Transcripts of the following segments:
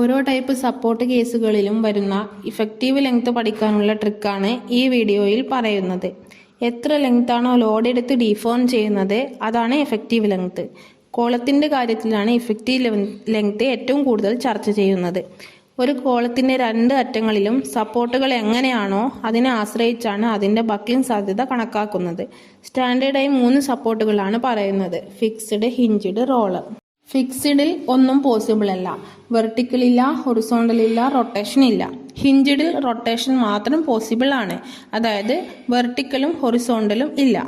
ഓരോ type support കേസുകളിലും വരുന്ന ഇഫക്റ്റീവ് ലെങ്ത് പഠിക്കാനുള്ള ട്രിക്കാണ് ഈ വീഡിയോയിൽ പറയുന്നത്. എത്ര ലെങ്താണോ ലോഡ് എടുത്ത് ഡീഫോം ചെയ്യുന്നത് അതാണ് എഫക്റ്റീവ് ലെങ്ത്. കോളത്തിൻ്റെ കാര്യത്തിലാണ് ഇഫക്റ്റീവ് ലെങ്ത് ഏറ്റവും കൂടുതൽ ചർച്ച ചെയ്യുന്നത്. ഒരു കോളത്തിൻ്റെ രണ്ട് അറ്റങ്ങളിലും സപ്പോർട്ടുകൾ എങ്ങനെയാണോ അതിനെ ആശ്രയിച്ചാണ് അതിൻ്റെ ബക്ലിംഗ് സാധ്യത കണക്കാക്കുന്നത്. സ്റ്റാൻഡേർഡായി 3 സപ്പോർട്ടുകളാണ് പറയുന്നത്: ഫിക്സ്ഡ്, ഹിഞ്ച്ഡ്, റോളർ. ഫിക്സ്ഡിൽ ഒന്നും പോസിബിൾ അല്ല. വെർട്ടിക്കൽ ഇല്ല, ഹൊറിസോണ്ടൽ ഇല്ല, റൊട്ടേഷൻ ഇല്ല. ഹിഞ്ച്ഡിൽ റൊട്ടേഷൻ മാത്രം പോസിബിൾ ആണ്, അതായത് വെർട്ടിക്കലും ഹൊറിസോണ്ടലും ഇല്ല.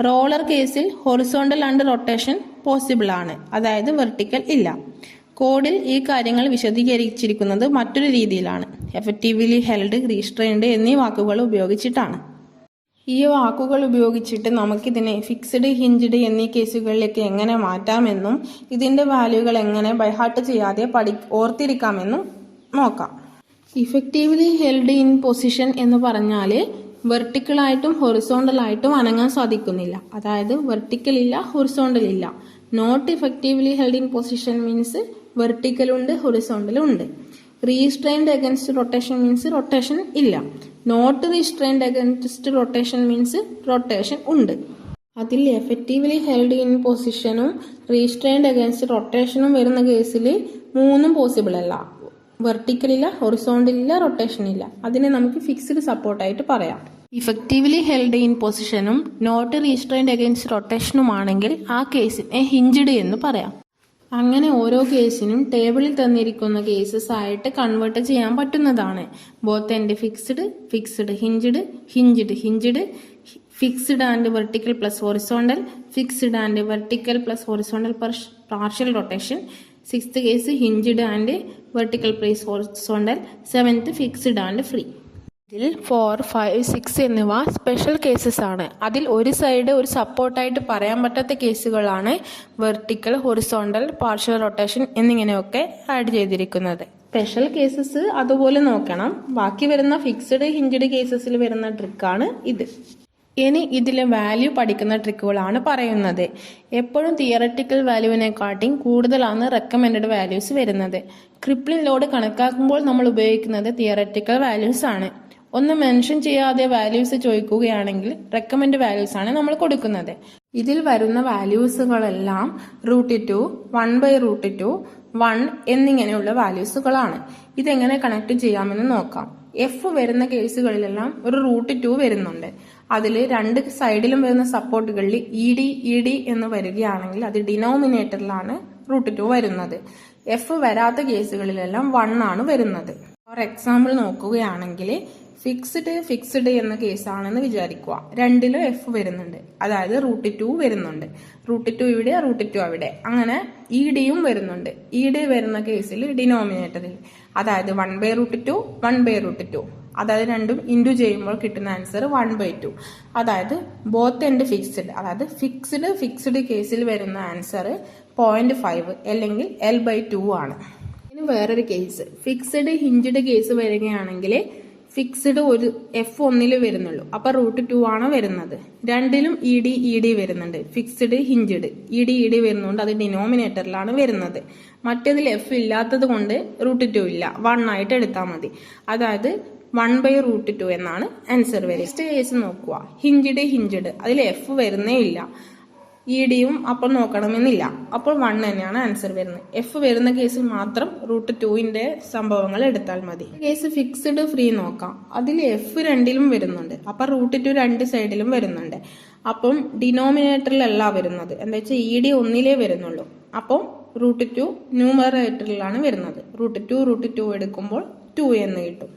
റോളർ കേസിൽ ഹൊറിസോണ്ടൽ ആൻഡ് റൊട്ടേഷൻ പോസിബിൾ ആണ്, അതായത് വെർട്ടിക്കൽ ഇല്ല. കോഡിൽ ഈ കാര്യങ്ങൾ വിശദീകരിച്ചിരിക്കുന്നത് മറ്റൊരു രീതിയിലാണ്. എഫക്റ്റീവ്ലി ഹെൽഡ്, റീസ്ട്രെയിൻഡ് എന്നീ വാക്കുകൾ ഉപയോഗിച്ചിട്ടാണ്. ഈ വാക്കുകൾ ഉപയോഗിച്ചിട്ട് നമുക്കിതിനെ ഫിക്സ്ഡ്, ഹിഞ്ച്ഡ് എന്നീ കേസുകളിലേക്ക് എങ്ങനെ മാറ്റാമെന്നും ഇതിൻ്റെ വാല്യൂകൾ എങ്ങനെ ബൈഹാർട്ട് ചെയ്യാതെ ഓർത്തിരിക്കാമെന്നും നോക്കാം. ഇഫക്റ്റീവ്ലി ഹെൽഡ് ഇൻ പൊസിഷൻ എന്ന് പറഞ്ഞാൽ വെർട്ടിക്കലായിട്ടും ഹൊറിസോണ്ടലായിട്ടും അനങ്ങാൻ സാധിക്കുന്നില്ല, അതായത് വെർട്ടിക്കൽ ഇല്ല, ഹൊറിസോണ്ടൽ ഇല്ല. Not effectively held in position means വെർട്ടിക്കലുണ്ട്, ഹൊറിസോണ്ടലും ഉണ്ട്. Restrained against rotation means rotation ഇല്ല. Not restrained against rotation means rotation ഉണ്ട്. അതിൽ എഫക്റ്റീവ്ലി ഹെൽഡ് ഇൻ പൊസിഷനും റീസ്ട്രെയിൻഡ് അഗൻസ്റ്റ് റൊട്ടേഷനും വരുന്ന കേസിൽ 3 പോസിബിൾ അല്ല. വെർട്ടിക്കലില്ല, ഹൊറിസോണ്ടലില്ല, റൊട്ടേഷൻ ഇല്ല. അതിനെ നമുക്ക് ഫിക്സ്ഡ് സപ്പോർട്ടായിട്ട് പറയാം. ഇഫക്റ്റീവ്ലി ഹെൽഡ് ഇൻ പൊസിഷനും നോട്ട് റീസ്ട്രെയിൻഡ് അഗൻസ്റ്റ് റൊട്ടേഷനുമാണെങ്കിൽ ആ കേസിനെ ഹിഞ്ച്ഡ് എന്ന് പറയാം. അങ്ങനെ ഓരോ കേസിനും ടേബിളിൽ തന്നിരിക്കുന്ന കേസസ് ആയിട്ട് കൺവേർട്ട് ചെയ്യാൻ പറ്റുന്നതാണ്. Both and fixed, fixed hinged, hinged hinged, fixed and vertical plus horizontal, fixed and vertical plus horizontal partial rotation. 6th case hinged and vertical plus horizontal. 7th fixed and free. ഇതിൽ 4, 5, 6 എന്നിവ special cases ആണ്. അതിൽ ഒരു side ഒരു സപ്പോർട്ടായിട്ട് പറയാൻ പറ്റാത്ത കേസുകളാണ് വെർട്ടിക്കൽ, ഹൊറിസോണ്ടൽ, പാർഷ്യൽ റൊട്ടേഷൻ എന്നിങ്ങനെയൊക്കെ ആഡ് ചെയ്തിരിക്കുന്നത്. സ്പെഷ്യൽ കേസസ് അതുപോലെ നോക്കണം. ബാക്കി വരുന്ന ഫിക്സ്ഡ്, ഹിഞ്ച്ഡ് കേസസിൽ വരുന്ന ട്രിക്കാണ് ഇത്. ഇനി ഇതിലെ വാല്യൂ പഠിക്കുന്ന ട്രിക്കുകളാണ് പറയുന്നത്. എപ്പോഴും തിയററ്റിക്കൽ വാല്യൂവിനെക്കാട്ടിയും കൂടുതലാണ് റെക്കമെൻഡഡ് വാല്യൂസ് വരുന്നത്. ക്രിപ്ലിംഗ് ലോഡ് കണക്കാക്കുമ്പോൾ നമ്മൾ ഉപയോഗിക്കുന്നത് തിയററ്റിക്കൽ വാല്യൂസ് ആണ്. ഒന്ന് മെൻഷൻ ചെയ്യാതെ വാല്യൂസ് ചോദിക്കുകയാണെങ്കിൽ റെക്കമെൻഡ് വാല്യൂസ് ആണ് നമ്മൾ കൊടുക്കുന്നത്. ഇതിൽ വരുന്ന വാല്യൂസുകളെല്ലാം √2, 1/√2, 1 എന്നിങ്ങനെയുള്ള വാല്യൂസുകളാണ്. ഇതെങ്ങനെ കണക്ട് ചെയ്യാമെന്ന് നോക്കാം. എഫ് വരുന്ന കേസുകളിലെല്ലാം ഒരു √2 വരുന്നുണ്ട്. അതിൽ 2 സൈഡിലും വരുന്ന സപ്പോർട്ടുകളിൽ ഇ ഡി എന്ന് വരികയാണെങ്കിൽ അത് ഡിനോമിനേറ്ററിലാണ് √2 വരുന്നത്. എഫ് വരാത്ത കേസുകളിലെല്ലാം 1 ആണ് വരുന്നത്. ഫോർ എക്സാമ്പിൾ നോക്കുകയാണെങ്കിൽ ഫിക്സ്ഡ് എന്ന കേസാണെന്ന് വിചാരിക്കുക. 2ലും എഫ് വരുന്നുണ്ട്, അതായത് √2 വരുന്നുണ്ട്. √2 ഇവിടെ, √2 അവിടെ, അങ്ങനെ ഇ ഡിയും വരുന്നുണ്ട്. ഇ ഡി വരുന്ന കേസിൽ ഡിനോമിനേറ്ററിൽ, അതായത് 1/√2, 1/√2, അതായത് രണ്ടും ഇൻറ്റു ചെയ്യുമ്പോൾ കിട്ടുന്ന ആൻസർ 1/2. അതായത് ബോത്ത് ആൻഡ് ഫിക്സ്ഡ്, അതായത് ഫിക്സ്ഡ് കേസിൽ വരുന്ന ആൻസർ 0.5 അല്ലെങ്കിൽ L/2 ആണ്. ഇനി വേറൊരു കേസ് ഫിക്സ്ഡ്, ഹിഞ്ച്ഡ് കേസ് വരികയാണെങ്കിൽ ഫിക്സ്ഡ് ഒരു F1 വരുന്നുള്ളൂ, അപ്പൊ √2 ആണ് വരുന്നത്. 2ലും ഇ ഡി വരുന്നുണ്ട്. ഫിക്സ്ഡ്, ഹിഞ്ച്ഡ്, ഇ ഡി വരുന്നുണ്ട്, അത് ഡിനോമിനേറ്ററിലാണ് വരുന്നത്. മറ്റേതിൽ എഫ് ഇല്ലാത്തത് കൊണ്ട് √2 ഇല്ല, 1 ആയിട്ട് എടുത്താൽ മതി. അതായത് 1/√2 എന്നാണ് ആൻസർ വരിക. നെക്സ്റ്റ് കേസ് നോക്കുക. ഹിഞ്ച്ഡ്, അതിൽ എഫ് വരുന്നേ ഇല്ല, ഇ ഡിയും അപ്പോൾ നോക്കണമെന്നില്ല, അപ്പോൾ 1 തന്നെയാണ് ആൻസർ വരുന്നത്. എഫ് വരുന്ന കേസിൽ മാത്രം √2ന്റെ സംഭവങ്ങൾ എടുത്താൽ മതി. കേസ് ഫിക്സ്ഡ് ഫ്രീ നോക്കാം. അതിൽ എഫ് 2ലും വരുന്നുണ്ട്, അപ്പൊ √2 2 സൈഡിലും വരുന്നുണ്ട്. അപ്പം ഡിനോമിനേറ്ററിലല്ല വരുന്നത്, എന്താ വെച്ചാൽ ഇ ഡി 1 വരുന്നുള്ളൂ. അപ്പം √2 ന്യൂമറേറ്ററിലാണ് വരുന്നത്. √2 എടുക്കുമ്പോൾ 2 എന്ന് കിട്ടും.